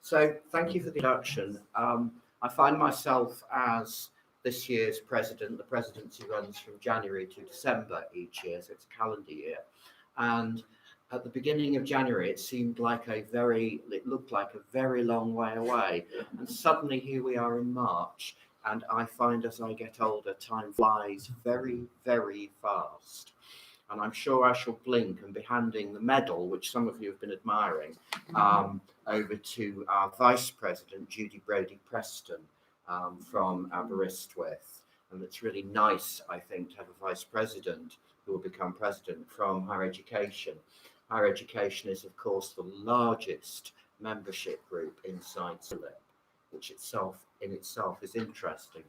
So thank you for the introduction. I find myself as this year's president. The presidency runs from January to December each year, so it's a calendar year. And at the beginning of January, it looked like a very long way away. And suddenly here we are in March. And I find as I get older, time flies very, very fast. And I'm sure I shall blink and be handing the medal, which some of you have been admiring, over to our Vice President, Judy Brodie-Preston, from Aberystwyth. And it's really nice, I think, to have a Vice President who will become President from higher education. Higher education is, of course, the largest membership group inside CILIP, which in itself is interesting.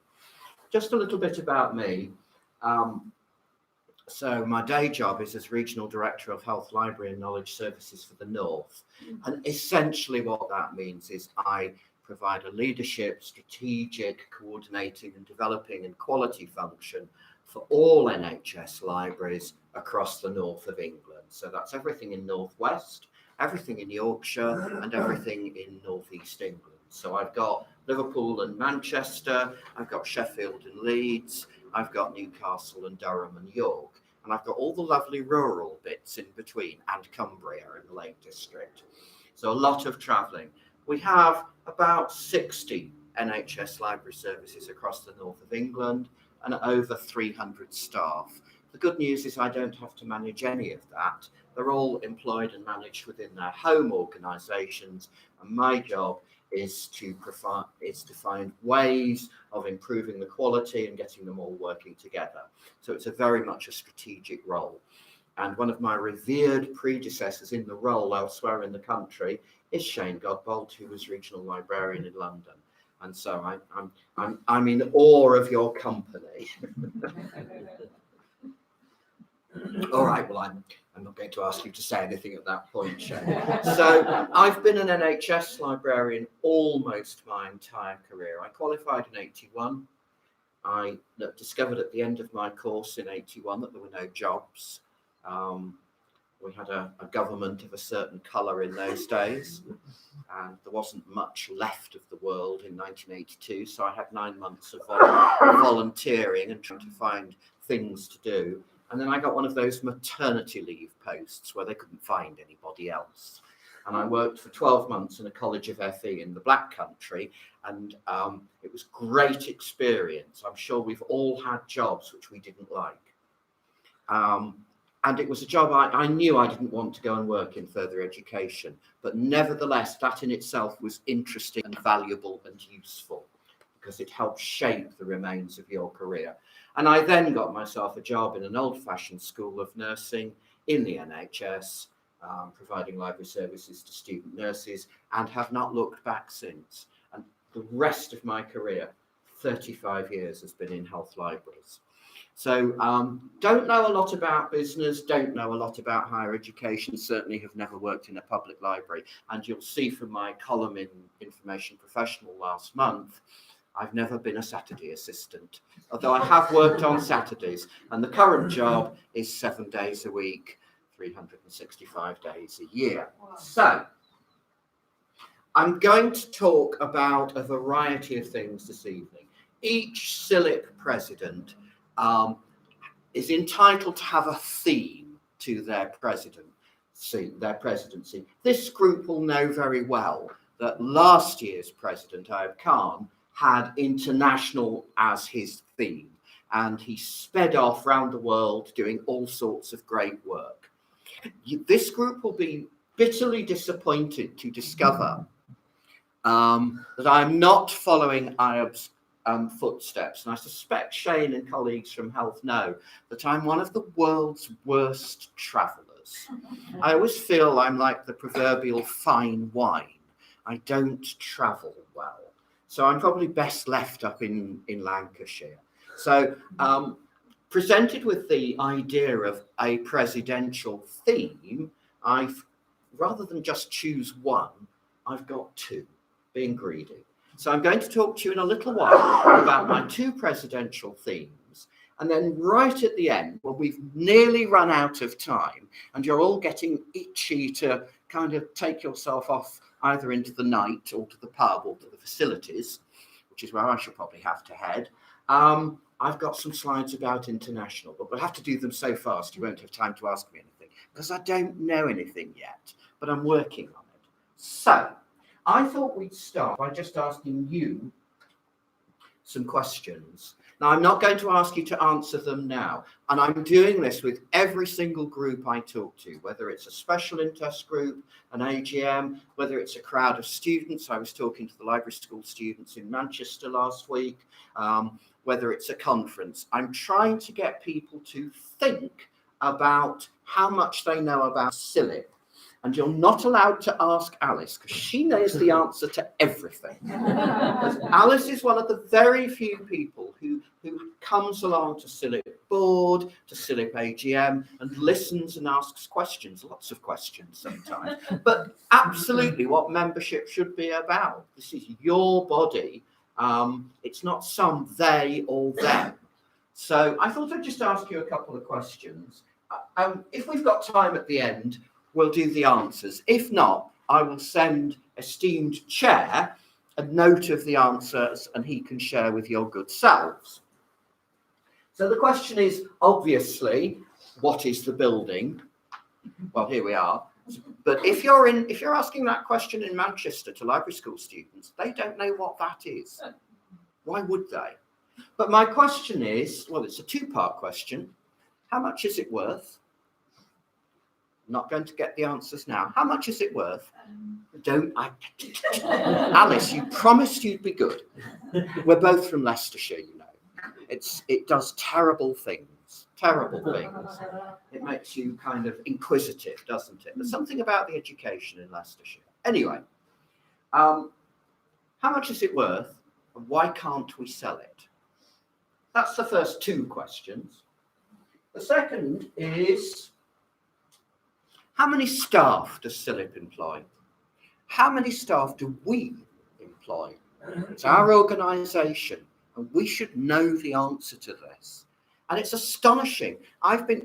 Just a little bit about me. So my day job is as Regional Director of Health Library and Knowledge Services for the North. And essentially what that means is I provide a leadership, strategic, coordinating and developing and quality function for all NHS libraries across the north of England. So that's everything in North West, everything in Yorkshire and everything in North East England. So I've got Liverpool and Manchester, I've got Sheffield and Leeds, I've got Newcastle and Durham and York, and I've got all the lovely rural bits in between and Cumbria in the Lake District. So a lot of travelling. We have about 60 NHS library services across the north of England and over 300 staff. The good news is I don't have to manage any of that. They're all employed and managed within their home organisations, and my job is to find ways of improving the quality and getting them all working together. So it's very much a strategic role. And one of my revered predecessors in the role elsewhere in the country is Shane Godbold, who was regional librarian in London. And so I'm in awe of your company. All right, well, I'm not going to ask you to say anything at that point, Shane. So I've been an NHS librarian almost my entire career. I qualified in 81. I discovered at the end of my course in 81 that there were no jobs. We had a government of a certain colour in those days, and there wasn't much left of the world in 1982. So I had 9 months of volunteering and trying to find things to do. And then I got one of those maternity leave posts where they couldn't find anybody else. And I worked for 12 months in a college of FE in the Black Country. And it was great experience. I'm sure we've all had jobs which we didn't like. And it was a job I knew I didn't want to go and work in further education. But nevertheless, that in itself was interesting and valuable and useful because it helped shape the remains of your career. And I then got myself a job in an old-fashioned school of nursing in the NHS, providing library services to student nurses, and have not looked back since. And the rest of my career, 35 years, has been in health libraries. So don't know a lot about business, don't know a lot about higher education, certainly have never worked in a public library. And you'll see from my column in Information Professional last month, I've never been a Saturday assistant, although I have worked on Saturdays, and the current job is 7 days a week, 365 days a year. So I'm going to talk about a variety of things this evening. Each CILIP president is entitled to have a theme to their presidency. This group will know very well that last year's president, Ayub Khan, had international as his theme, and he sped off around the world doing all sorts of great work. This group will be bitterly disappointed to discover that I'm not following Ayub's footsteps, and I suspect Shane and colleagues from Health know that I'm one of the world's worst travellers. I always feel I'm like the proverbial fine wine. I don't travel well. So I'm probably best left up in Lancashire. So presented with the idea of a presidential theme, rather than just choose one, I've got two, being greedy. So I'm going to talk to you in a little while about my two presidential themes. And then right at the end, when we've nearly run out of time and you're all getting itchy to kind of take yourself off either into the night or to the pub or to the facilities, which is where I shall probably have to head. I've got some slides about international, but we'll have to do them so fast you won't have time to ask me anything, because I don't know anything yet, but I'm working on it. So I thought we'd start by just asking you some questions. Now, I'm not going to ask you to answer them now, and I'm doing this with every single group I talk to, whether it's a special interest group, an AGM, whether it's a crowd of students. I was talking to the library school students in Manchester last week, whether it's a conference. I'm trying to get people to think about how much they know about CILIP. And you're not allowed to ask Alice, because she knows the answer to everything. Alice is one of the very few people who comes along to CILIP board, to CILIP AGM, and listens and asks questions, lots of questions sometimes. But absolutely what membership should be about. This is your body. It's not some they or them. So I thought I'd just ask you a couple of questions. If we've got time at the end, we'll do the answers. If not, I will send esteemed chair a note of the answers and he can share with your good selves. So the question is, obviously, what is the building? Well, here we are. But if you're asking that question in Manchester to library school students, they don't know what that is. Why would they? But my question is, well, it's a two-part question. How much is it worth? Not going to get the answers now. How much is it worth? Alice, you promised you'd be good. We're both from Leicestershire, you know. It does terrible things. It makes you kind of inquisitive, doesn't it? There's something about the education in Leicestershire. Anyway, how much is it worth and why can't we sell it? That's the first two questions. The second is, how many staff does CILIP employ? How many staff do we employ? It's our organisation, and we should know the answer to this. And it's astonishing.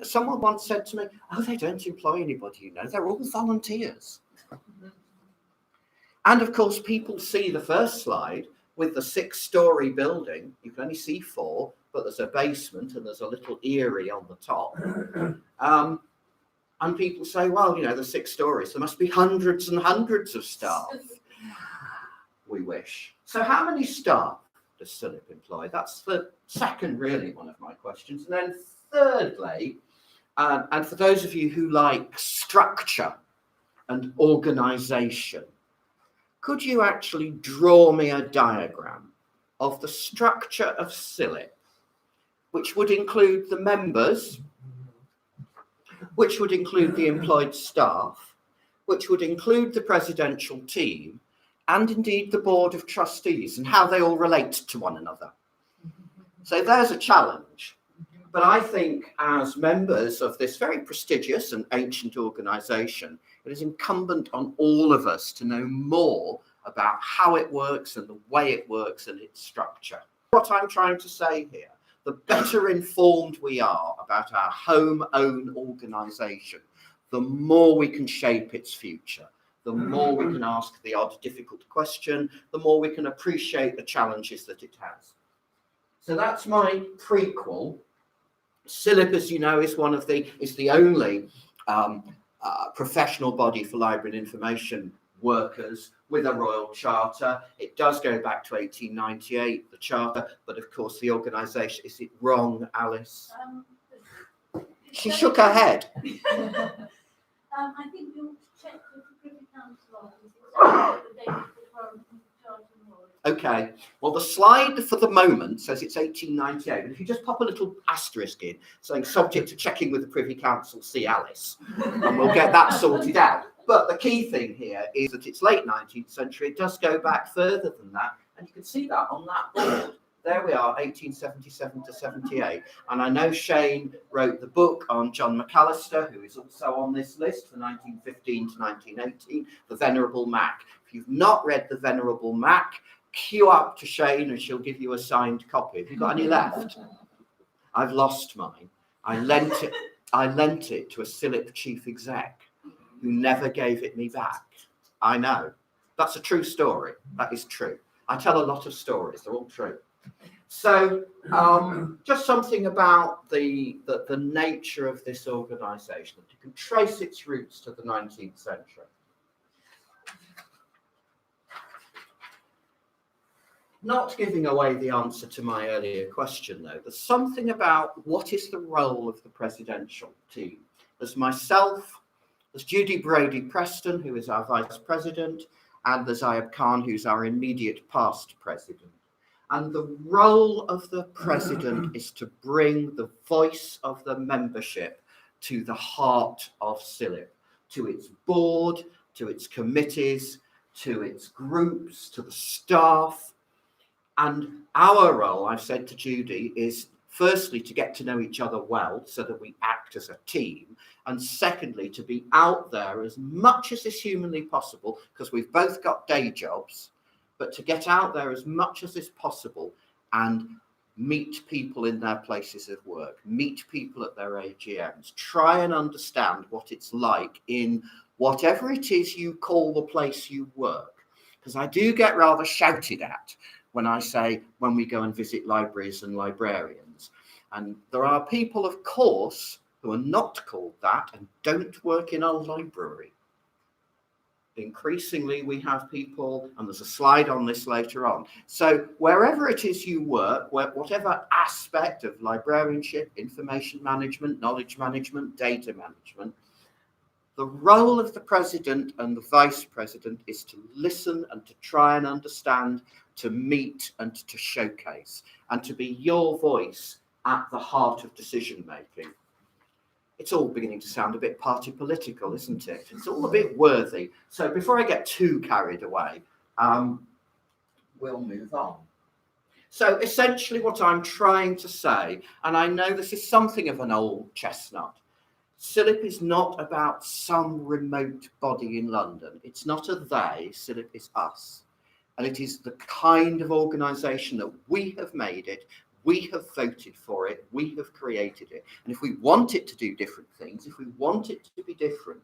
Someone once said to me, oh, they don't employ anybody, you know, they're all volunteers. And of course, people see the first slide with the 6-storey building. You can only see 4, but there's a basement and there's a little eyrie on the top. And people say, well, you know, there's 6 stories. There must be hundreds and hundreds of staff. We wish. So how many staff does CILIP employ? That's the second, really, one of my questions. And then thirdly, and for those of you who like structure and organisation, could you actually draw me a diagram of the structure of CILIP, which would include the members, which would include the employed staff, which would include the presidential team, and indeed the board of trustees, and how they all relate to one another. So there's a challenge. But I think as members of this very prestigious and ancient organisation, it is incumbent on all of us to know more about how it works and the way it works and its structure. What I'm trying to say here, the better informed we are about our home-owned organisation, the more we can shape its future, the more we can ask the odd difficult question, the more we can appreciate the challenges that it has. So that's my prequel. CILIP, as you know, is the only professional body for library and information workers with a royal charter. It does go back to 1898, the charter, but of course the organisation, is it wrong, Alice? She shook her head. I think you'll check with the Privy Council office the date of the current charter was. Okay, well the slide for the moment says it's 1898, but if you just pop a little asterisk in saying subject to checking with the Privy Council, see Alice, and we'll get that sorted out. But the key thing here is that it's late 19th century. It does go back further than that. And you can see that on that board. There we are, 1877 to 78. And I know Shane wrote the book on John McAllister, who is also on this list for 1915 to 1918, The Venerable Mac. If you've not read The Venerable Mac, queue up to Shane and she'll give you a signed copy. Have you got any left? I've lost mine. I lent it to a CILIP chief exec, who never gave it me back. I know. That's a true story. That is true. I tell a lot of stories. They're all true. So just something about the nature of this organisation. You can trace its roots to the 19th century. Not giving away the answer to my earlier question, though, there's something about what is the role of the presidential team. There's myself, there's Judy Brady-Preston, who is our vice president, and there's Ayub Khan, who's our immediate past president. And the role of the president is to bring the voice of the membership to the heart of CILIP, to its board, to its committees, to its groups, to the staff. And our role, I've said to Judy, is firstly to get to know each other well so that we act as a team. And secondly, to be out there as much as is humanly possible, because we've both got day jobs, but to get out there as much as is possible and meet people in their places of work, meet people at their AGMs, try and understand what it's like in whatever it is you call the place you work. Because I do get rather shouted at when I say, when we go and visit libraries and librarians. And there are people, of course, who are not called that and don't work in a library. Increasingly, we have people, and there's a slide on this later on. So wherever it is you work, whatever aspect of librarianship, information management, knowledge management, data management, the role of the president and the vice president is to listen and to try and understand, to meet and to showcase, and to be your voice at the heart of decision making. It's all beginning to sound a bit party political, isn't it? It's all a bit worthy. So before I get too carried away, we'll move on. So essentially what I'm trying to say, and I know this is something of an old chestnut, CILIP is not about some remote body in London. It's not a they, CILIP is us. And it is the kind of organisation that we have made it, we have voted for it, we have created it. And if we want it to do different things, if we want it to be different,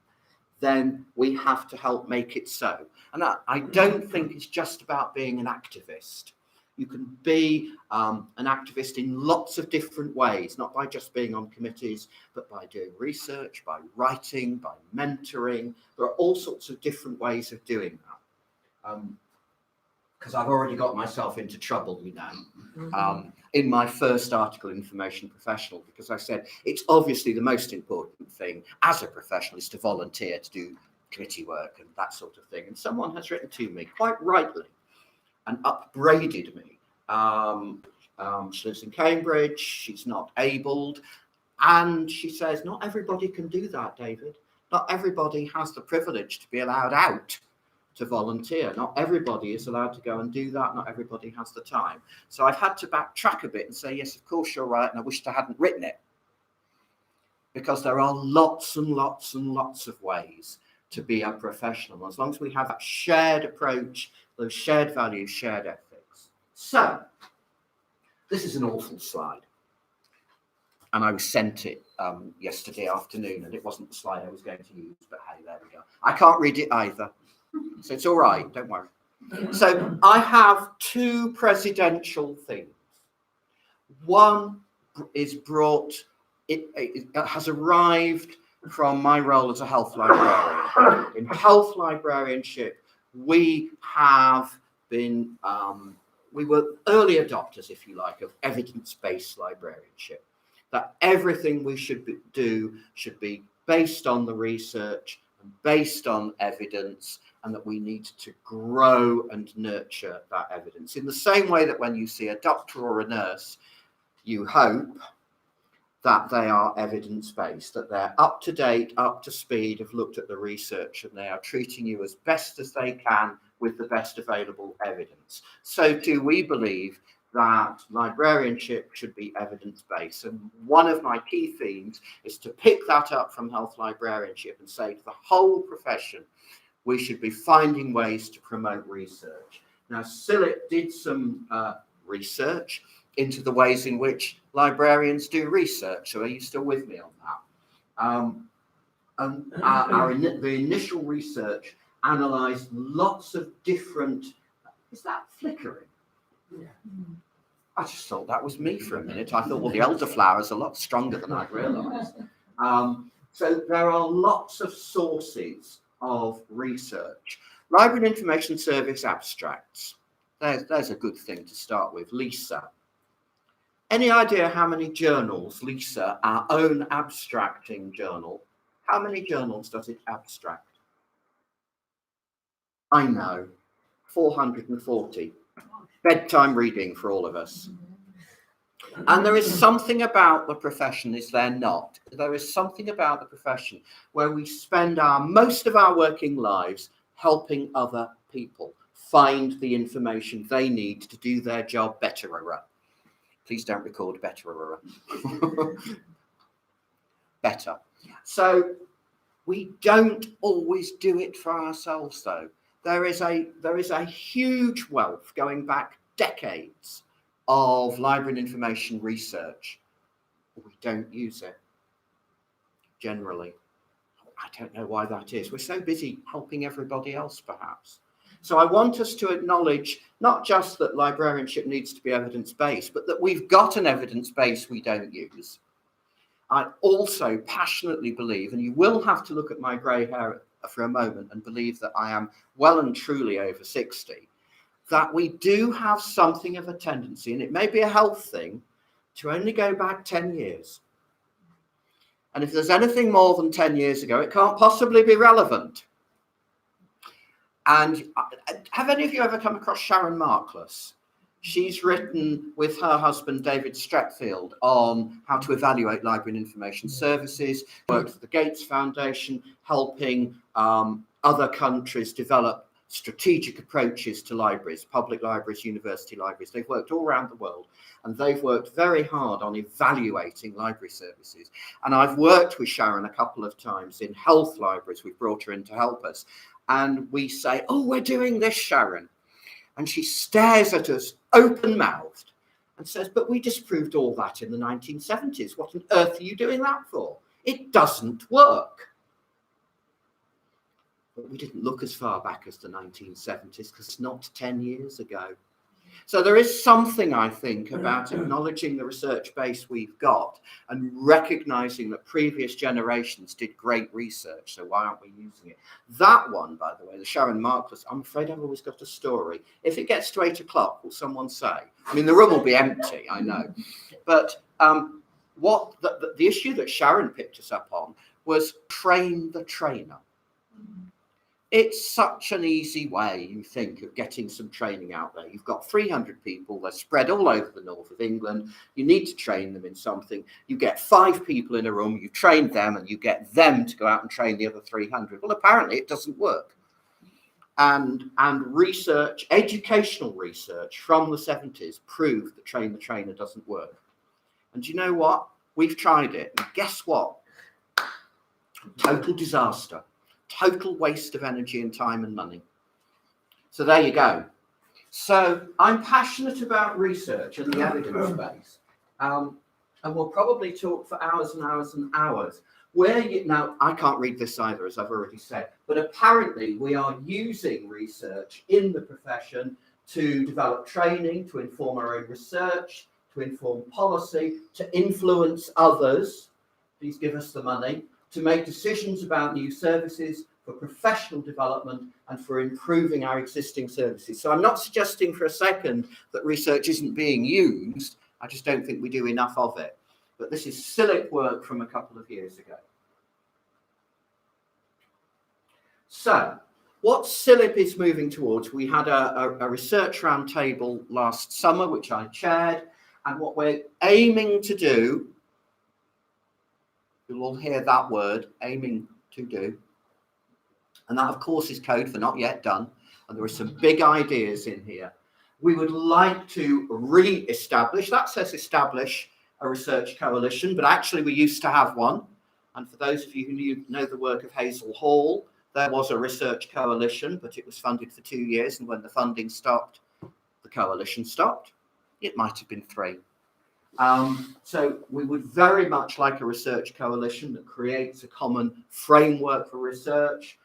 then we have to help make it so. And I don't think it's just about being an activist. You can be an activist in lots of different ways, not by just being on committees, but by doing research, by writing, by mentoring. There are all sorts of different ways of doing that. Because I've already got myself into trouble, you know, in my first article, Information Professional, because I said it's obviously the most important thing as a professional is to volunteer to do committee work and that sort of thing. And someone has written to me, quite rightly, and upbraided me. She lives in Cambridge, she's not abled, and she says, not everybody can do that, David. Not everybody has the privilege to be allowed out to volunteer. Not everybody is allowed to go and do that. Not everybody has the time. So I've had to backtrack a bit and say, yes, of course you're right, and I wished I hadn't written it. Because there are lots and lots and lots of ways to be a professional, as long as we have that shared approach, those shared values, shared ethics. So, this is an awful slide. And I was sent it yesterday afternoon, and it wasn't the slide I was going to use, but hey, there we go. I can't read it either. So it's all right, don't worry. So I have two presidential things. One is brought, it has arrived from my role as a health librarian. In health librarianship, we have been, we were early adopters, if you like, of evidence-based librarianship. That everything we should do should be based on the research and based on evidence, and that we need to grow and nurture that evidence. In the same way that when you see a doctor or a nurse, you hope that they are evidence-based, that they're up to date, up to speed, have looked at the research, and they are treating you as best as they can with the best available evidence. So do we believe that librarianship should be evidence-based. And one of my key themes is to pick that up from health librarianship and say to the whole profession, we should be finding ways to promote research. Now, CILIP did some research into the ways in which librarians do research. So are you still with me on that? The initial research analysed lots of different... Is that flickering? Yeah. I just thought that was me for a minute. I thought, well, the elderflower is a lot stronger than I'd realised. So there are lots of sources of research. Library and Information Service abstracts. There's a good thing to start with. LISA. Any idea how many journals LISA, our own abstracting journal, how many journals does it abstract? I know, 440. Bedtime reading for all of us. And there is something about the profession, is there not? There is something about the profession where we spend most of our working lives helping other people find the information they need to do their job better. Please don't record better. Better. So we don't always do it for ourselves, though. There is a huge wealth going back decades of library and information research. We don't use it generally. I don't know why that is. We're so busy helping everybody else, perhaps. So I want us to acknowledge not just that librarianship needs to be evidence-based, but that we've got an evidence base we don't use. I also passionately believe, and you will have to look at my grey hair for a moment and believe that I am well and truly over 60, that we do have something of a tendency, and it may be a health thing, to only go back 10 years. And if there's anything more than 10 years ago, it can't possibly be relevant. And have any of you ever come across Sharon Markless? She's written with her husband, David Stretfield, on how to evaluate library and information services, worked for the Gates Foundation, helping other countries develop strategic approaches to libraries, public libraries, university libraries. They've worked all around the world, and they've worked very hard on evaluating library services. And I've worked with Sharon a couple of times in health libraries. We've brought her in to help us. And we say, oh, we're doing this, Sharon. And she stares at us open-mouthed and says, but we disproved all that in the 1970s. What on earth are you doing that for? It doesn't work. But we didn't look as far back as the 1970s because it's not 10 years ago. So there is something, I think, about acknowledging the research base we've got and recognizing that previous generations did great research. So why aren't we using it? That one, by the way, the Sharon Markless, I'm afraid I've always got a story. If it gets to 8 o'clock, will someone say? I mean, the room will be empty, I know. But what the issue that Sharon picked us up on was train the trainer. It's such an easy way, you think, of getting some training out there. You've got 300 people, they're spread all over the north of England. You need to train them in something. You get 5 people in a room, you train them, and you get them to go out and train the other 300. Well, apparently it doesn't work. And research, educational research from the 70s proved that train the trainer doesn't work. And you know what? We've tried it. And guess what? Total disaster. Total waste of energy and time and money. So there you go. So I'm passionate about research and the evidence base. And we'll probably talk for hours and hours and hours. Now, I can't read this either, as I've already said, but apparently we are using research in the profession to develop training, to inform our own research, to inform policy, to influence others. Please give us the money. To make decisions about new services, for professional development, and for improving our existing services. So I'm not suggesting for a second that research isn't being used. I just don't think we do enough of it. But this is CILIP work from a couple of years ago. So what CILIP is moving towards, we had a research roundtable last summer, which I chaired, and what we're aiming to do, you'll all hear that word, aiming to do. And that, of course, is code for not yet done. And there are some big ideas in here. We would like to re-establish, that says establish, a research coalition, but actually we used to have one. And for those of you who know the work of Hazel Hall, there was a research coalition, but it was funded for 2 years. And when the funding stopped, the coalition stopped. It might have been 3. So we would very much like a research coalition that creates a common framework for research,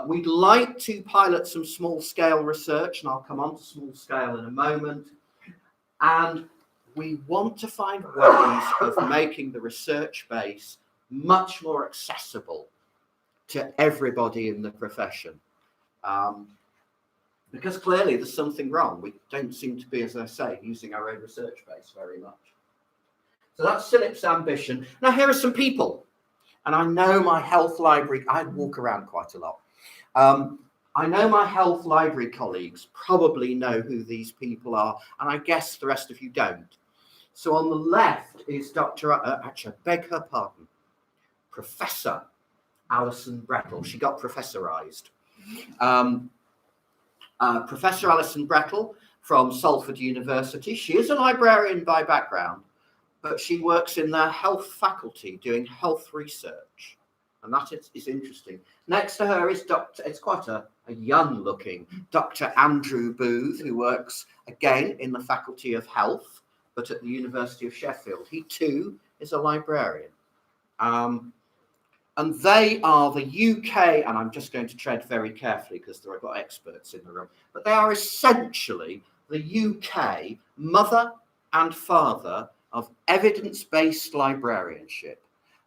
We'd like to pilot some small-scale research, and I'll come on to small scale in a moment. And we want to find ways of making the research base much more accessible to everybody in the profession. Because clearly there's something wrong. We don't seem to be, as I say, using our own research base very much. So that's CILIP's ambition. Now here are some people. And I know my health library, I walk around quite a lot. I know my health library colleagues probably know who these people are, and I guess the rest of you don't. So on the left is actually, I beg her pardon, Professor Alison Brettle. She got professorized. Professor Alison Brettle from Salford University. She is a librarian by background, but she works in their health faculty doing health research. And that is interesting. Next to her is it's quite a young looking Dr. Andrew Booth, who works again in the Faculty of Health, but at the University of Sheffield. He too is a librarian. And they are the UK, and I'm just going to tread very carefully because I've got experts in the room, but they are essentially the UK mother and father of evidence-based librarianship.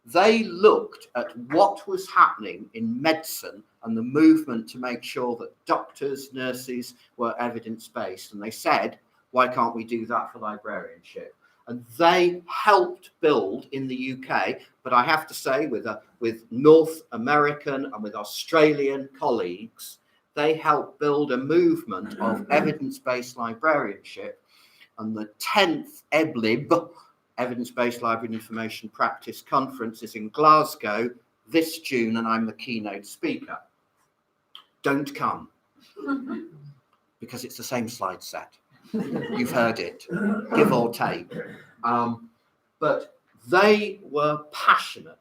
They looked at what was happening in medicine and the movement to make sure that doctors, nurses were evidence-based. And they said, why can't we do that for librarianship? And they helped build in the UK, but I have to say with North American and with Australian colleagues, they helped build a movement of evidence-based librarianship. And the 10th EBLIB, Evidence-Based Library and Information Practice Conference, is in Glasgow this June, and I'm the keynote speaker. Don't come, because it's the same slide set. You've heard it, give or take. But they were passionate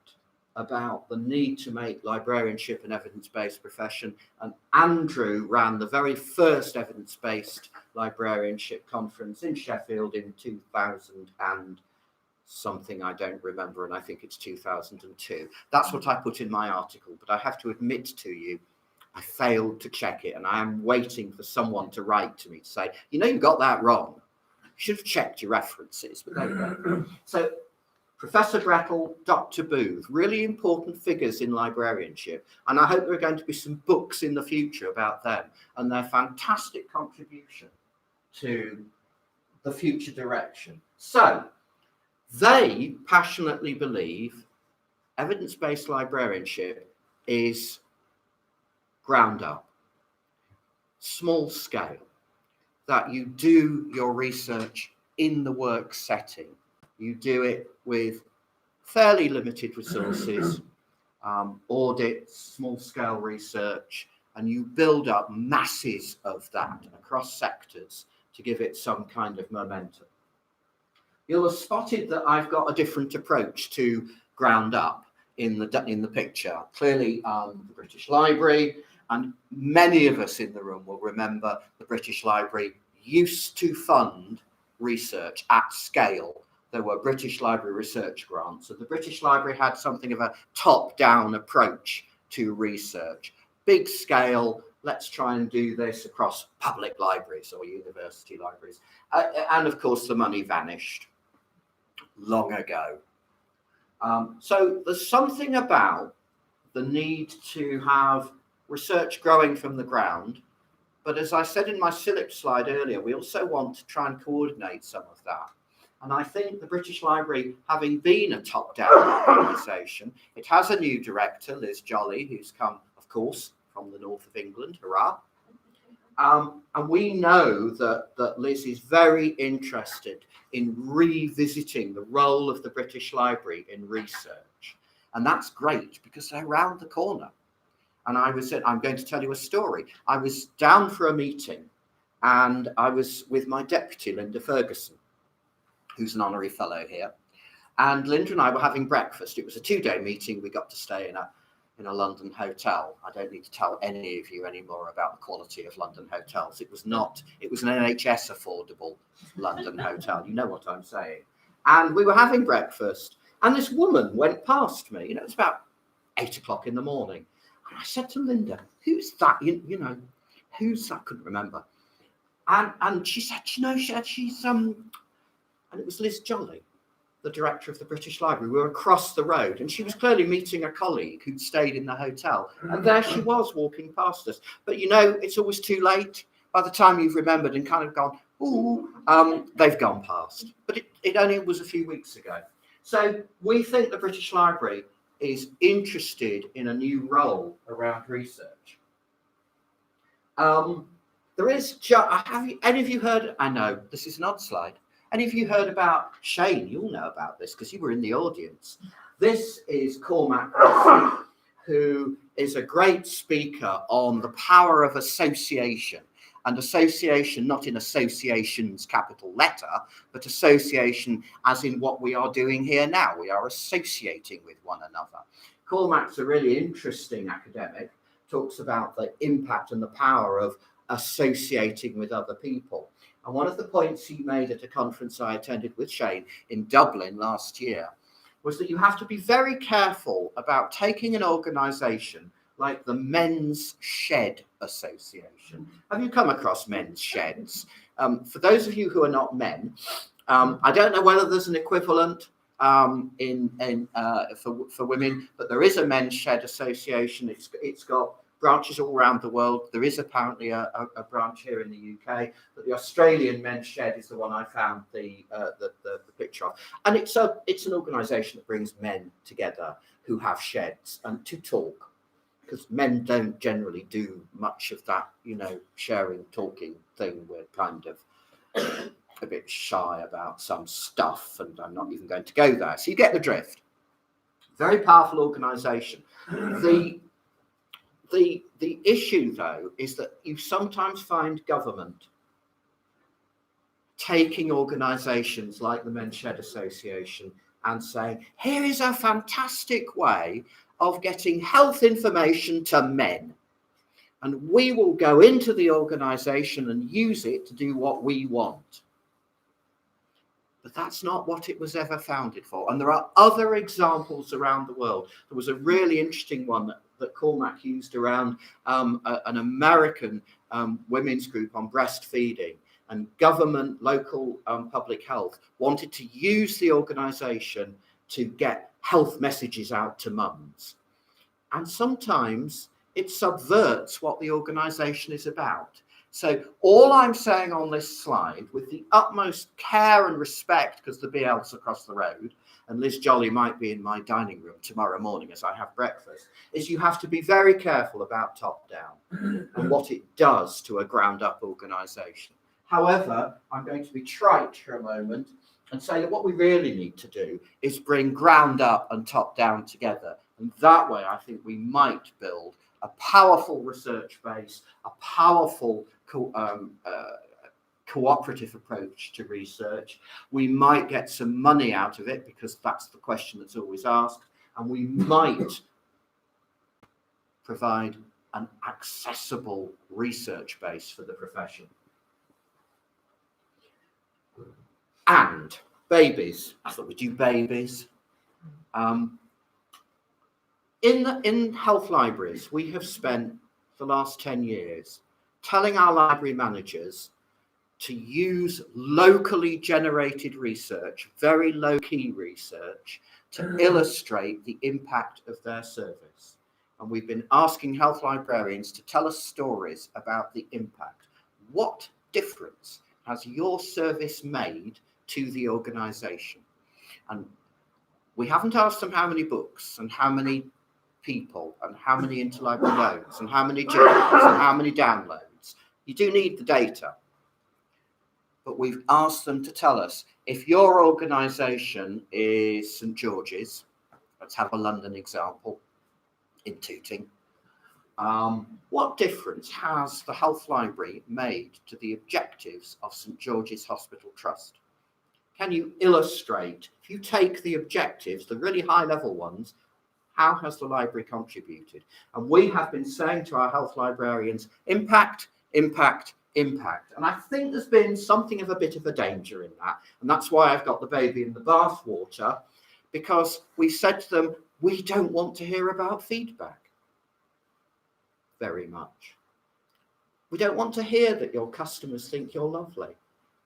about the need to make librarianship an evidence-based profession, and Andrew ran the very first evidence-based librarianship conference in Sheffield in 2000 and something, I don't remember, and I think it's 2002. That's what I put in my article, but I have to admit to you, I failed to check it, and I am waiting for someone to write to me to say, you know, you got that wrong. You should have checked your references, but there you go. So Professor Brettle, Dr. Booth, really important figures in librarianship, and I hope there are going to be some books in the future about them and their fantastic contribution to the future direction. So they passionately believe evidence-based librarianship is ground up, small scale, that you do your research in the work setting. You do it with fairly limited resources, audits, small scale research, and you build up masses of that across sectors to give it some kind of momentum. You'll have spotted that I've got a different approach to ground up in the picture. Clearly, the British Library, and many of us in the room will remember the British Library used to fund research at scale. There were British Library research grants, and the British Library had something of a top-down approach to research. Big scale, let's try and do this across public libraries or university libraries. And of course, the money vanished long ago. So there's something about the need to have research growing from the ground. But as I said in my CILIP slide earlier, we also want to try and coordinate some of that. And I think the British Library, having been a top-down organisation, it has a new director, Liz Jolly, who's come, of course, from the north of England, hurrah. And we know that Liz is very interested in revisiting the role of the British Library in research. And that's great because they're around the corner. And I'm going to tell you a story. I was down for a meeting and I was with my deputy, Linda Ferguson, who's an honorary fellow here. And Linda and I were having breakfast. It was a 2-day meeting. We got to stay in a London hotel. I don't need to tell any of you anymore about the quality of London hotels. It was an NHS affordable London hotel. You know what I'm saying. And we were having breakfast and this woman went past me. You know, it's about 8 o'clock in the morning. And I said to Linda, who's that? You know, who's that? I couldn't remember. And she said, you know, she's and it was Liz Jolly, the director of the British Library. We were across the road, and she was clearly meeting a colleague who'd stayed in the hotel. And there she was walking past us. But you know, it's always too late. By the time you've remembered and kind of gone, ooh, they've gone past. But it only was a few weeks ago. So we think the British Library is interested in a new role around research. There is, have any of you heard, I know this is an odd slide, any of you heard about Shane? You'll know about this because you were in the audience. This is Cormac, who is a great speaker on the power of association. And association, not in association's capital letter, but association as in what we are doing here now. We are associating with one another. Cormac's a really interesting academic, talks about the impact and the power of associating with other people. And one of the points he made at a conference I attended with Shane in Dublin last year was that you have to be very careful about taking an organisation like the Men's Shed Association. Have you come across men's sheds? For those of you who are not men, I don't know whether there's an equivalent for women, but there is a Men's Shed Association. It's got branches all around the world. There is apparently a branch here in the UK, but the Australian Men's Shed is the one I found the picture of. And it's an organisation that brings men together who have sheds and to talk. Because men don't generally do much of that, you know, sharing, talking thing. We're kind of a bit shy about some stuff, and I'm not even going to go there. So you get the drift. Very powerful organisation. The issue, though, is that you sometimes find government taking organisations like the Men's Shed Association and saying, here is a fantastic way of getting health information to men. And we will go into the organisation and use it to do what we want. But that's not what it was ever founded for. And there are other examples around the world. There was a really interesting one that Cormac used around an American women's group on breastfeeding. And government, local public health wanted to use the organisation to get health messages out to mums. And sometimes it subverts what the organisation is about. So all I'm saying on this slide, with the utmost care and respect, because the BL's across the road, and Liz Jolly might be in my dining room tomorrow morning as I have breakfast, is you have to be very careful about top-down and what it does to a ground-up organisation. However, I'm going to be trite for a moment and say that what we really need to do is bring ground up and top down together. And that way, I think we might build a powerful research base, a powerful cooperative approach to research. We might get some money out of it, because that's the question that's always asked. And we might provide an accessible research base for the profession. And babies. I thought we'd do babies. In health libraries, we have spent the last 10 years telling our library managers to use locally generated research, very low-key research, to illustrate the impact of their service. And we've been asking health librarians to tell us stories about the impact. What difference has your service made to the organisation? And we haven't asked them how many books and how many people and how many interlibrary loans and how many journals and how many downloads. You do need the data. But we've asked them to tell us, if your organisation is St George's, let's have a London example in Tooting, what difference has the health library made to the objectives of St George's Hospital Trust? Can you illustrate, if you take the objectives, the really high level ones, how has the library contributed? And we have been saying to our health librarians, impact, impact, impact. And I think there's been something of a bit of a danger in that. And that's why I've got the baby in the bathwater, because we said to them, we don't want to hear about feedback. very much. We don't want to hear that your customers think you're lovely.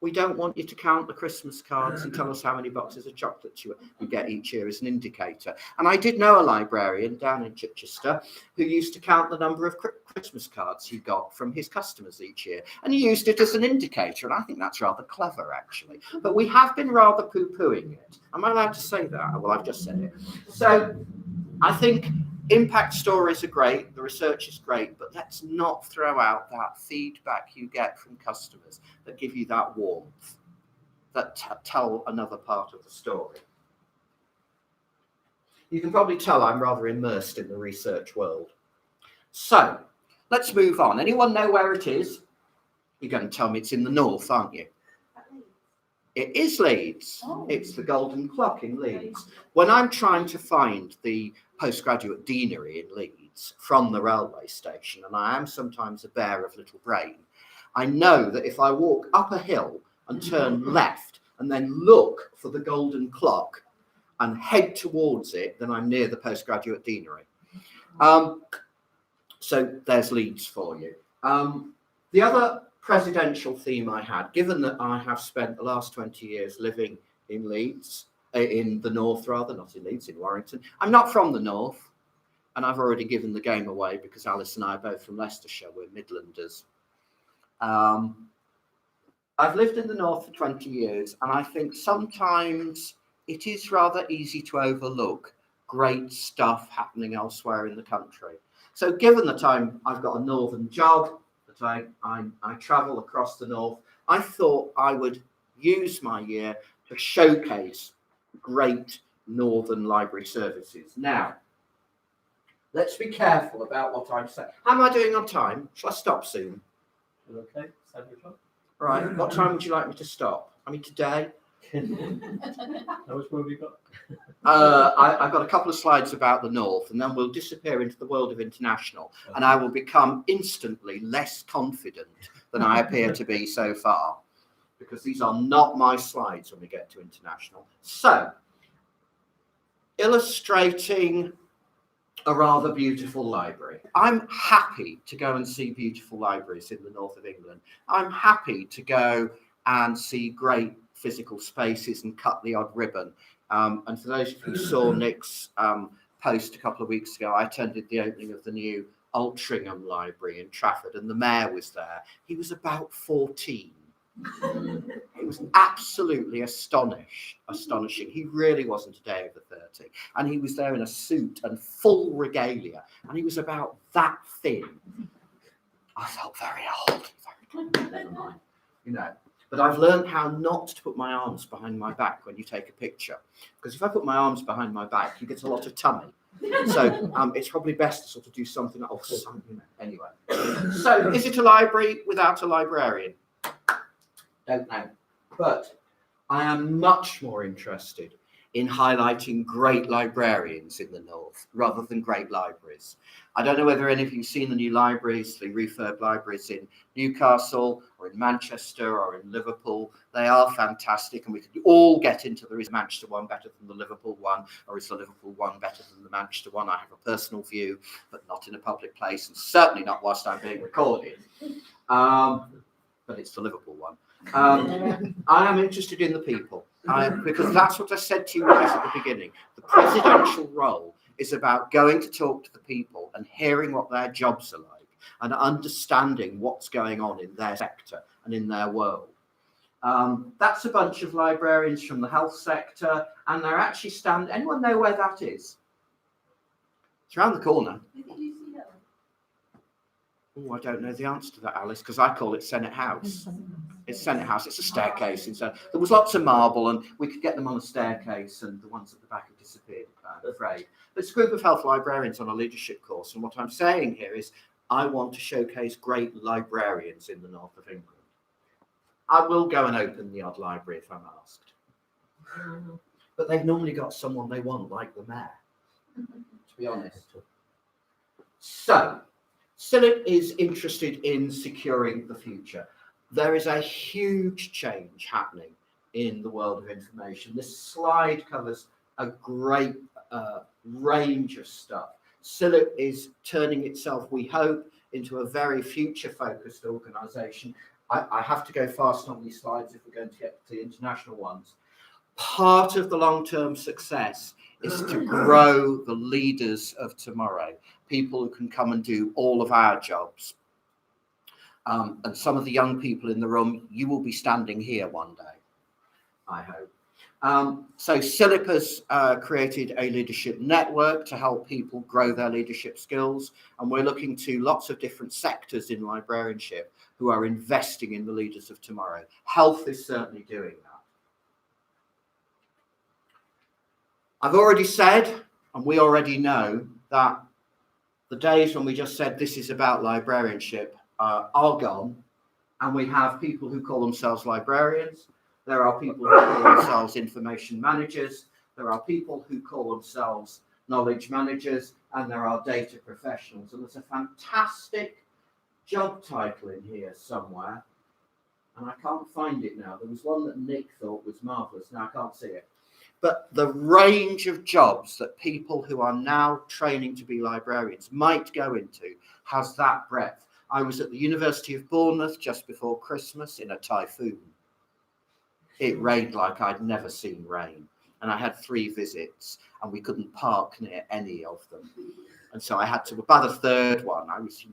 We don't want you to count the Christmas cards and tell us how many boxes of chocolates you get each year as an indicator. And I did know a librarian down in Chichester who used to count the number of Christmas cards he got from his customers each year. And he used it as an indicator. And I think that's rather clever, actually. But we have been rather poo-pooing it. Am I allowed to say that? Well, I've just said it. So I think impact stories are great, the research is great, but let's not throw out that feedback you get from customers that give you that warmth, that tell another part of the story. You can probably tell I'm rather immersed in the research world. So let's move on. Anyone know where it is? You're going to tell me it's in the north, aren't you? It is Leeds. Oh. It's the Golden Clock in Leeds. When I'm trying to find the postgraduate deanery in Leeds from the railway station, and I am sometimes a bear of little brain, I know that if I walk up a hill and turn left and then look for the Golden Clock and head towards it, then I'm near the postgraduate deanery. So there's Leeds for you. The other presidential theme I had, given that I have spent the last 20 years living in Leeds, in the north rather, not in Leeds, in Warrington. I'm not from the north, and I've already given the game away because Alice and I are both from Leicestershire, we're Midlanders. I've lived in the north for 20 years, and I think sometimes it is rather easy to overlook great stuff happening elsewhere in the country. So given that I've got a northern job, that I travel across the north, I thought I would use my year to showcase great northern library services. Now, let's be careful about what I'm saying. How am I doing on time? Shall I stop soon? Okay, 7 o'clock. Right, what time would you like me to stop? I mean, today? How much more have you got? I've got a couple of slides about the north, and then we'll disappear into the world of international, and I will become instantly less confident than I appear to be so far, because these are not my slides when we get to international. So, illustrating a rather beautiful library. I'm happy to go and see beautiful libraries in the north of England. I'm happy to go and see great physical spaces and cut the odd ribbon. And for those of you who saw Nick's post a couple of weeks ago, I attended the opening of the new Altrincham Library in Trafford, and the mayor was there. He was about 14. It was absolutely astonishing. He really wasn't a day over 30. And he was there in a suit and full regalia, and he was about that thin. I felt very old. Never mind, you know. But I've learned how not to put my arms behind my back when you take a picture. Because if I put my arms behind my back, you get a lot of tummy. So it's probably best to sort of do something like, anyway. So is it a library without a librarian? Don't know. But I am much more interested in highlighting great librarians in the north rather than great libraries. I don't know whether any of you have seen the new libraries, the refurb libraries in Newcastle or in Manchester or in Liverpool. They are fantastic, and we could all get into the, is Manchester one better than the Liverpool one, or is the Liverpool one better than the Manchester one? I have a personal view, but not in a public place, and certainly not whilst I'm being recorded. But it's the Liverpool one. I am interested in the people, because that's what I said to you guys at the beginning. The presidential role is about going to talk to the people and hearing what their jobs are like and understanding what's going on in their sector and in their world. That's a bunch of librarians from the health sector, and they're actually anyone know where that is? It's around the corner. Oh, I don't know the answer to that, Alice, because I call it Senate House. It's Senate House. It's a staircase. There was lots of marble, and we could get them on a staircase, and the ones at the back have disappeared, I'm afraid. But it's a group of health librarians on a leadership course, and what I'm saying here is I want to showcase great librarians in the north of England. I will go and open the odd library if I'm asked. But they've normally got someone they want, like the mayor, to be honest. So, CILIP is interested in securing the future. There is a huge change happening in the world of information. This slide covers a great range of stuff. CILIP is turning itself, we hope, into a very future-focused organisation. I have to go fast on these slides if we're going to get to the international ones. Part of the long-term success is to grow the leaders of tomorrow, people who can come and do all of our jobs. And some of the young people in the room, you will be standing here one day, I hope. So CILIP has created a leadership network to help people grow their leadership skills. And we're looking to lots of different sectors in librarianship who are investing in the leaders of tomorrow. Health is certainly doing that. I've already said, and we already know, that the days when we just said this is about librarianship are gone, and we have people who call themselves librarians. There are people who call themselves information managers. There are people who call themselves knowledge managers, and there are data professionals. And there's a fantastic job title in here somewhere, and I can't find it now. There was one that Nick thought was marvellous. Now I can't see it. But the range of jobs that people who are now training to be librarians might go into has that breadth. I was at the University of Bournemouth just before Christmas in a typhoon. It rained like I'd never seen rain. And I had 3 visits and we couldn't park near any of them. And so I had to, by the 3rd one, I was,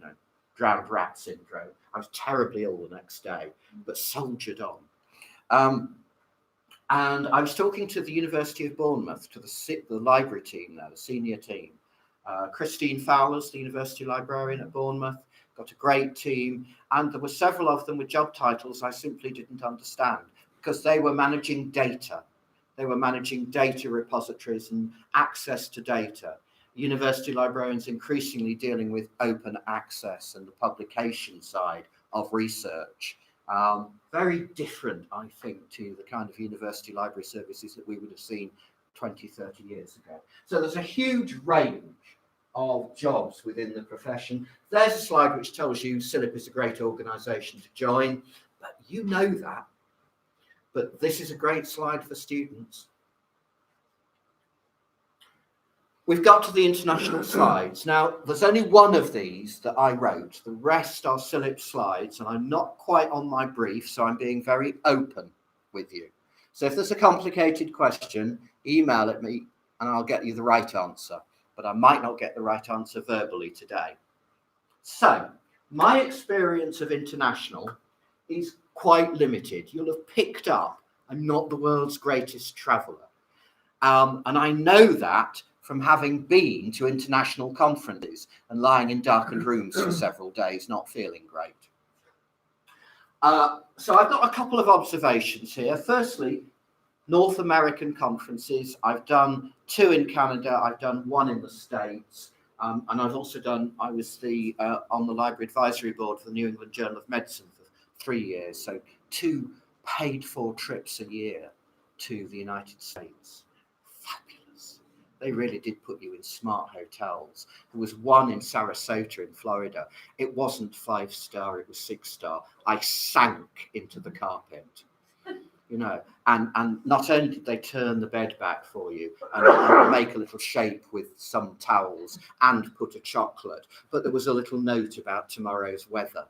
drowned rat syndrome. I was terribly ill the next day, but soldiered on. And I was talking to the University of Bournemouth, to the library team there, the senior team. Christine Fowler's the university librarian at Bournemouth, got a great team. And there were several of them with job titles I simply didn't understand because they were managing data. They were managing data repositories and access to data. University librarians increasingly dealing with open access and the publication side of research. Very different, I think, to the kind of university library services that we would have seen 20, 30 years ago. So there's a huge range of jobs within the profession. There's a slide which tells you CILIP is a great organisation to join, but you know that. But this is a great slide for students. We've got to the international slides. Now, there's only one of these that I wrote. The rest are CILIP slides, and I'm not quite on my brief, so I'm being very open with you. So if there's a complicated question, email it me, and I'll get you the right answer. But I might not get the right answer verbally today. So, my experience of international is quite limited. You'll have picked up I'm not the world's greatest traveller. And I know that from having been to international conferences and lying in darkened rooms for several days, not feeling great. So I've got a couple of observations here. Firstly, North American conferences. I've done 2 in Canada. I've done 1 in the States. And I've also done, I was on the Library Advisory Board for the New England Journal of Medicine for 3 years. So 2 paid for trips a year to the United States. Fabulous. They really did put you in smart hotels. There was one in Sarasota in Florida. It wasn't 5-star, it was 6-star. I sank into the carpet, and not only did they turn the bed back for you and make a little shape with some towels and put a chocolate, but there was a little note about tomorrow's weather.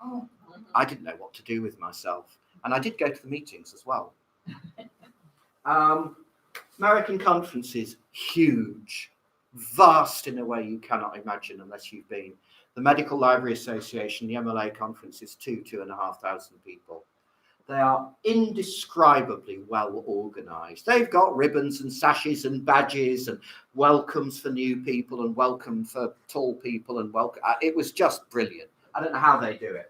Oh. I didn't know what to do with myself. And I did go to the meetings as well. American conferences, huge, vast in a way you cannot imagine unless you've been. The Medical Library Association, the MLA conference is 2,500 people. They are indescribably well organised. They've got ribbons and sashes and badges and welcomes for new people and welcome for tall people and welcome. It was just brilliant. I don't know how they do it.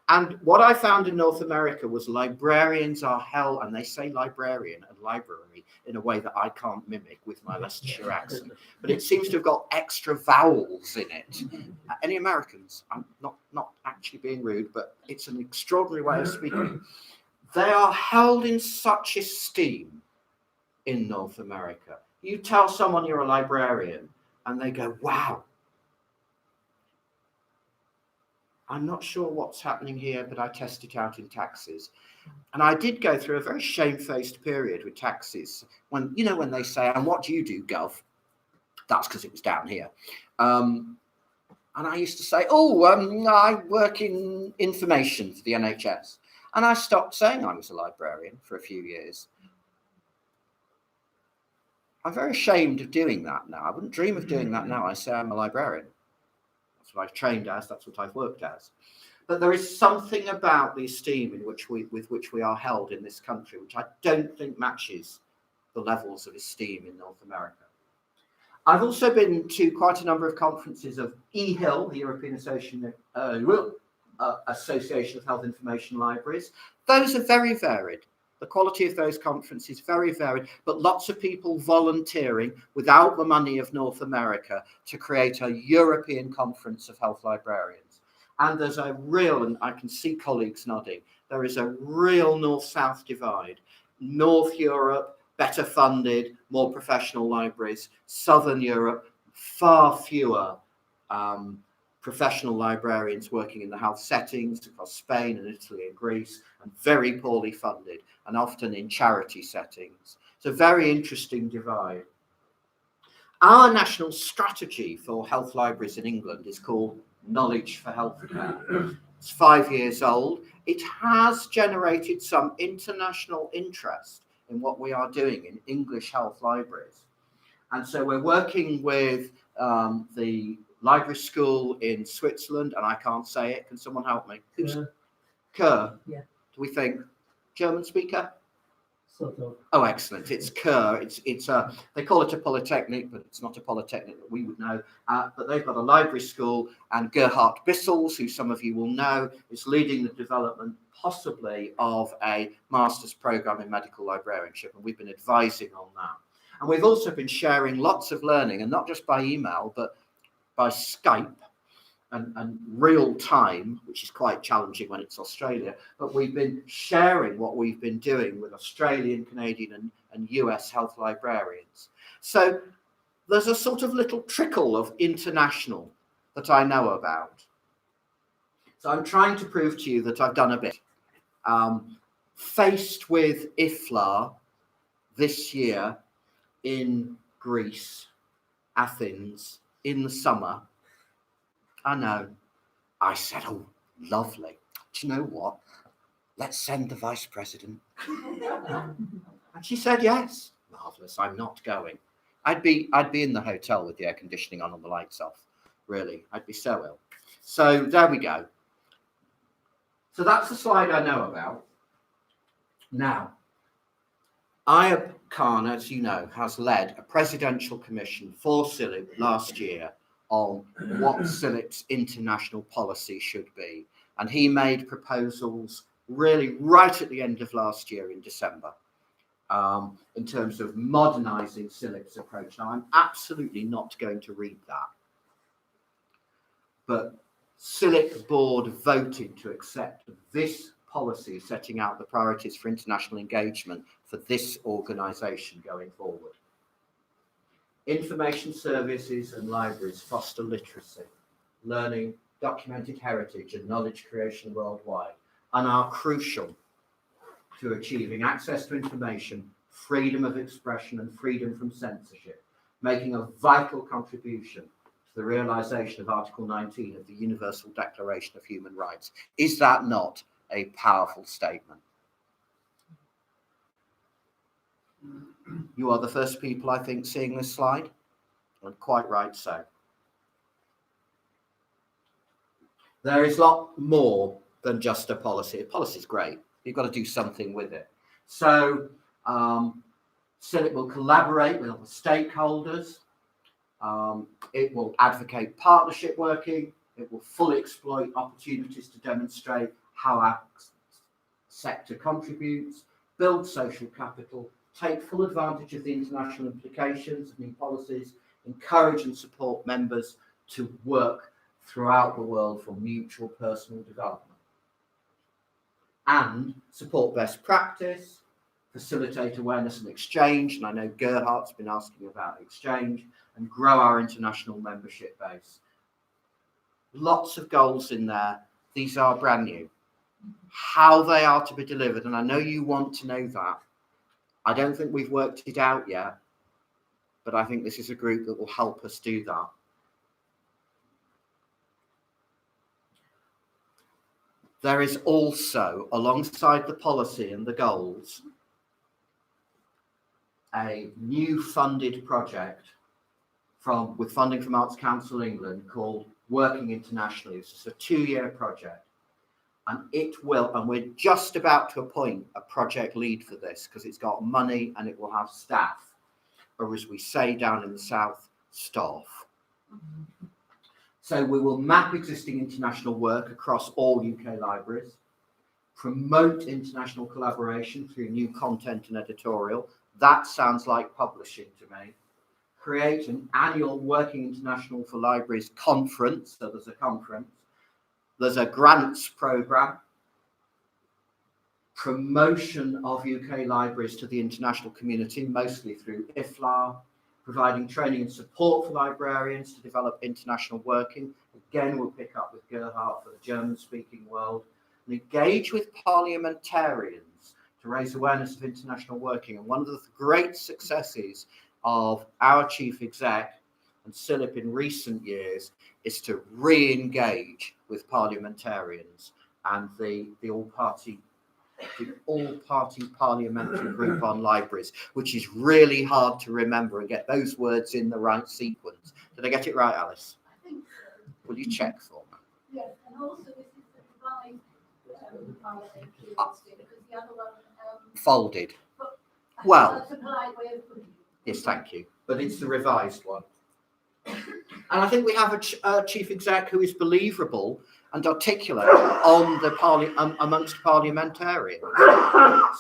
And what I found in North America was librarians are hell, and they say librarian and library in a way that I can't mimic with my Leicestershire accent. But it seems to have got extra vowels in it. Any Americans? I'm not actually being rude, but it's an extraordinary way of speaking. They are held in such esteem in North America. You tell someone you're a librarian, and they go, wow. I'm not sure what's happening here, but I test it out in taxes. And I did go through a very shamefaced period with taxes. When they say, and what do you do, Gov? That's because it was down here. And I used to say, I work in information for the NHS. And I stopped saying I was a librarian for a few years. I'm very ashamed of doing that now. I wouldn't dream of doing that now. I say I'm a librarian. That's what I've trained as, that's what I've worked as. But there is something about the esteem with which we are held in this country, which I don't think matches the levels of esteem in North America. I've also been to quite a number of conferences of EHIL, the European Association of Health Information Libraries. Those are very varied. The quality of those conferences is very varied, but lots of people volunteering without the money of North America to create a European conference of health librarians. And there's a real, and I can see colleagues nodding, there is a real north-south divide. North Europe, better funded, more professional libraries. Southern Europe, far fewer professional librarians working in the health settings across Spain and Italy and Greece, and very poorly funded, and often in charity settings. It's a very interesting divide. Our national strategy for health libraries in England is called Knowledge for Healthcare. It's 5 years old. It has generated some international interest in what we are doing in English health libraries. And so we're working with the library school in Switzerland, and I can't say it. Can someone help me? Who's Kerr? Yeah. Do we think German speaker? Sort of. Oh, excellent. It's Kerr. It's a, they call it a polytechnic, but it's not a polytechnic that we would know. But they've got a library school, and Gerhard Bissels, who some of you will know, is leading the development possibly of a master's program in medical librarianship, and we've been advising on that. And we've also been sharing lots of learning, and not just by email, but by Skype and real time, which is quite challenging when it's Australia. But we've been sharing what we've been doing with Australian, Canadian, and US health librarians. So there's a sort of little trickle of international that I know about. So I'm trying to prove to you that I've done a bit. Faced with IFLA this year in Greece, Athens, in the summer, I know, I said, oh, lovely. Do you know what? Let's send the vice president. And she said, yes. Marvellous, I'm not going. I'd be in the hotel with the air conditioning on and the lights off. Really, I'd be so ill. So there we go. So that's the slide I know about. Now, Ayub Khan, as you know, has led a presidential commission for CILIP last year on what CILIP's international policy should be. And he made proposals really right at the end of last year in December in terms of modernising CILIP's approach. Now, I'm absolutely not going to read that. But CILIP board voted to accept this policy setting out the priorities for international engagement for this organisation going forward. Information services and libraries foster literacy, learning, documented heritage and knowledge creation worldwide, and are crucial to achieving access to information, freedom of expression and freedom from censorship, making a vital contribution to the realisation of Article 19 of the Universal Declaration of Human Rights. Is that not a powerful statement? You are the first people, I think, seeing this slide, and quite right so. There is a lot more than just a policy. A policy is great. You've got to do something with it. So CILIP will collaborate with other stakeholders. It will advocate partnership working. It will fully exploit opportunities to demonstrate how our sector contributes, build social capital, take full advantage of the international implications of new policies, encourage and support members to work throughout the world for mutual personal development, and support best practice, facilitate awareness and exchange, and I know Gerhardt's been asking about exchange, and grow our international membership base. Lots of goals in there. These are brand new. How they are to be delivered, and I know you want to know that. I don't think we've worked it out yet, but I think this is a group that will help us do that. There is also, alongside the policy and the goals, a new funded project with funding from Arts Council England called Working Internationally. This is a 2-year project, and we're just about to appoint a project lead for this because it's got money and it will have staff, or as we say down in the south, staff. So we will map existing international work across all UK libraries, promote international collaboration through new content and editorial. That sounds like publishing to me. Create an annual Working International for Libraries conference. So there's a conference. There's a grants programme. Promotion of UK libraries to the international community, mostly through IFLA. Providing training and support for librarians to develop international working. Again, we'll pick up with Gerhardt for the German-speaking world. And engage with parliamentarians to raise awareness of international working. And one of the great successes of our chief exec and CILIP in recent years is to re-engage with parliamentarians and the all-party parliamentary group on libraries, which is really hard to remember and get those words in the right sequence. Did I get it right, Alice? I think so. Will you check for me? Yes, and also this is the revised parliamentary because the other one Folded. Well, that's a polite way of putting it. Yes, thank you. But it's the revised one. And I think we have a chief exec who is believable and articulate on the amongst parliamentarians.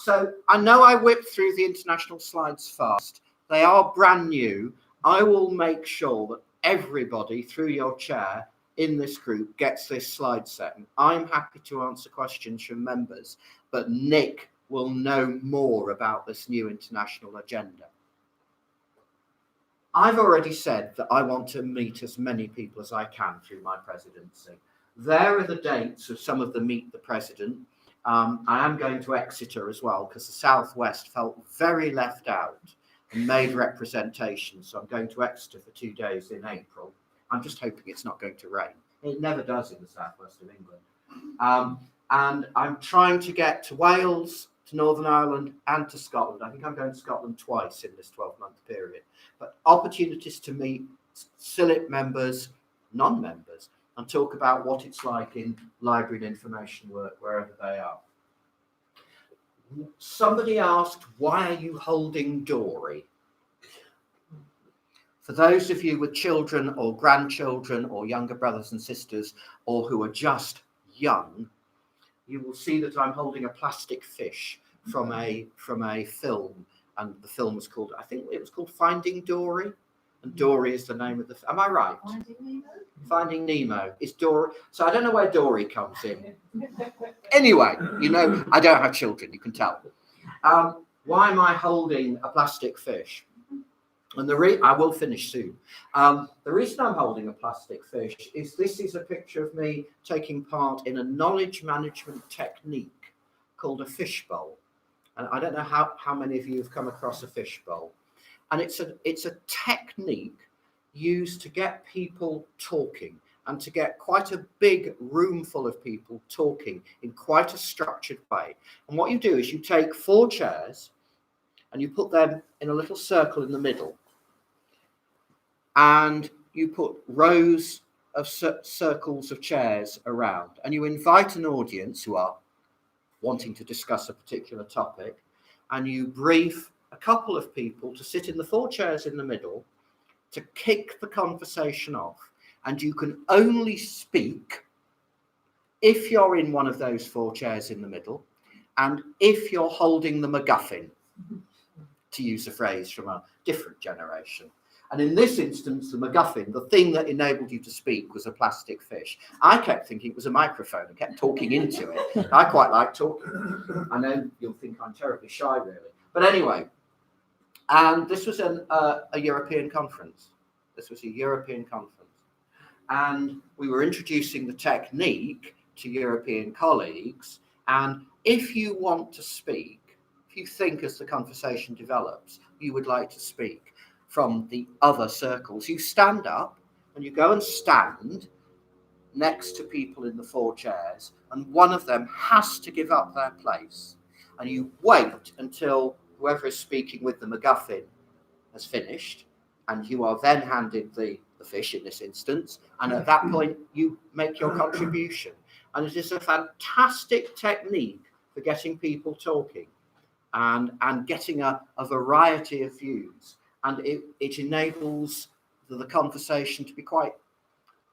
So I know I whipped through the international slides fast. They are brand new. I will make sure that everybody through your chair in this group gets this slide set. And I'm happy to answer questions from members, but Nick will know more about this new international agenda. I've already said that I want to meet as many people as I can through my presidency. There are the dates of some of the Meet the President. I am going to Exeter as well because the Southwest felt very left out and made representation. So I'm going to Exeter for 2 days in April. I'm just hoping it's not going to rain. It never does in the Southwest of England. And I'm trying to get to Wales, to Northern Ireland and to Scotland. I think I'm going to Scotland twice in this 12-month period. But opportunities to meet CILIP members, non-members, and talk about what it's like in library and information work wherever they are. Somebody asked, why are you holding Dory? For those of you with children or grandchildren or younger brothers and sisters or who are just young, you will see that I'm holding a plastic fish from a film, and the film was called, I think it was called Finding Dory, and Dory is the name of the. Am I right? Finding Nemo? Finding Nemo is Dory. So I don't know where Dory comes in. Anyway, you know, I don't have children. You can tell. Why am I holding a plastic fish? And I will finish soon. The reason I'm holding a plastic fish is this is a picture of me taking part in a knowledge management technique called a fishbowl. And I don't know how many of you have come across a fishbowl. And it's a technique used to get people talking and to get quite a big room full of people talking in quite a structured way. And what you do is you take 4 chairs and you put them in a little circle in the middle. And you put rows of circles of chairs around, and you invite an audience who are wanting to discuss a particular topic, and you brief a couple of people to sit in the 4 chairs in the middle to kick the conversation off. And you can only speak if you're in one of those 4 chairs in the middle, and if you're holding the MacGuffin, to use a phrase from a different generation. And in this instance, the MacGuffin, the thing that enabled you to speak, was a plastic fish. I kept thinking it was a microphone and kept talking into it. I quite like talking. I know you'll think I'm terribly shy, really. But anyway, and this was a European conference. This was a European conference. And we were introducing the technique to European colleagues. And if you want to speak, if you think as the conversation develops, you would like to speak from the other circles, you stand up and you go and stand next to people in the 4 chairs, and one of them has to give up their place. And you wait until whoever is speaking with the MacGuffin has finished, and you are then handed the fish in this instance, and at that point you make your contribution. And it is a fantastic technique for getting people talking and getting a variety of views, and it enables the conversation to be quite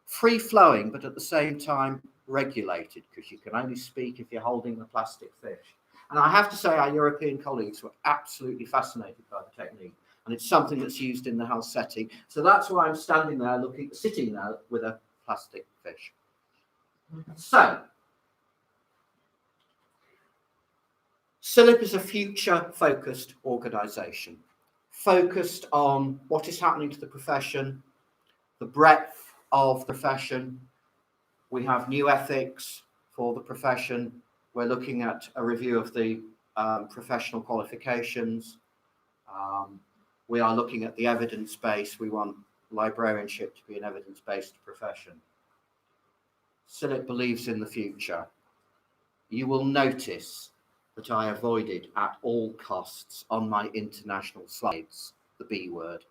free-flowing, but at the same time regulated, because you can only speak if you're holding the plastic fish. And I have to say our European colleagues were absolutely fascinated by the technique, and it's something that's used in the health setting. So that's why I'm standing there sitting there with a plastic fish. So CILIP is a future-focused organisation, focused on what is happening to the profession, the breadth of the profession. We have new ethics for the profession. We're looking at a review of the professional qualifications. We are looking at the evidence base. We want librarianship to be an evidence-based profession. CILIP believes in the future. You will notice that I avoided at all costs on my international slides the B word.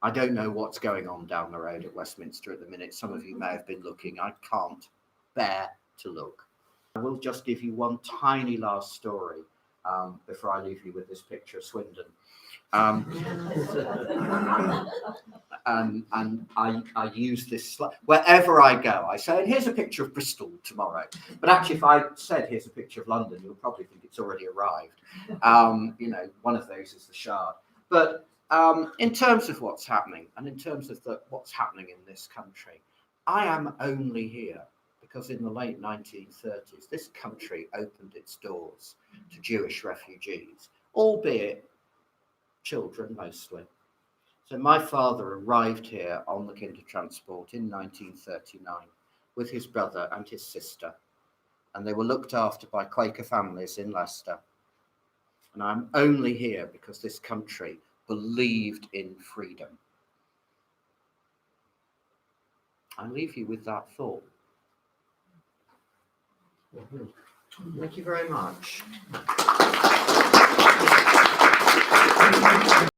I don't know what's going on down the road at Westminster at the minute. Some of you may have been looking. I can't bear to look. I will just give you one tiny last story before I leave you with this picture of Swindon. And I use this wherever I go. I say, here's a picture of Bristol tomorrow. But actually, if I said, here's a picture of London, you'll probably think it's already arrived. One of those is the Shard. But in terms of what's happening, and in terms of what's happening in this country, I am only here because in the late 1930s, this country opened its doors to Jewish refugees, albeit children mostly. So my father arrived here on the Kindertransport in 1939 with his brother and his sister, and they were looked after by Quaker families in Leicester. And I'm only here because this country believed in freedom. I leave you with that thought. Thank you very much.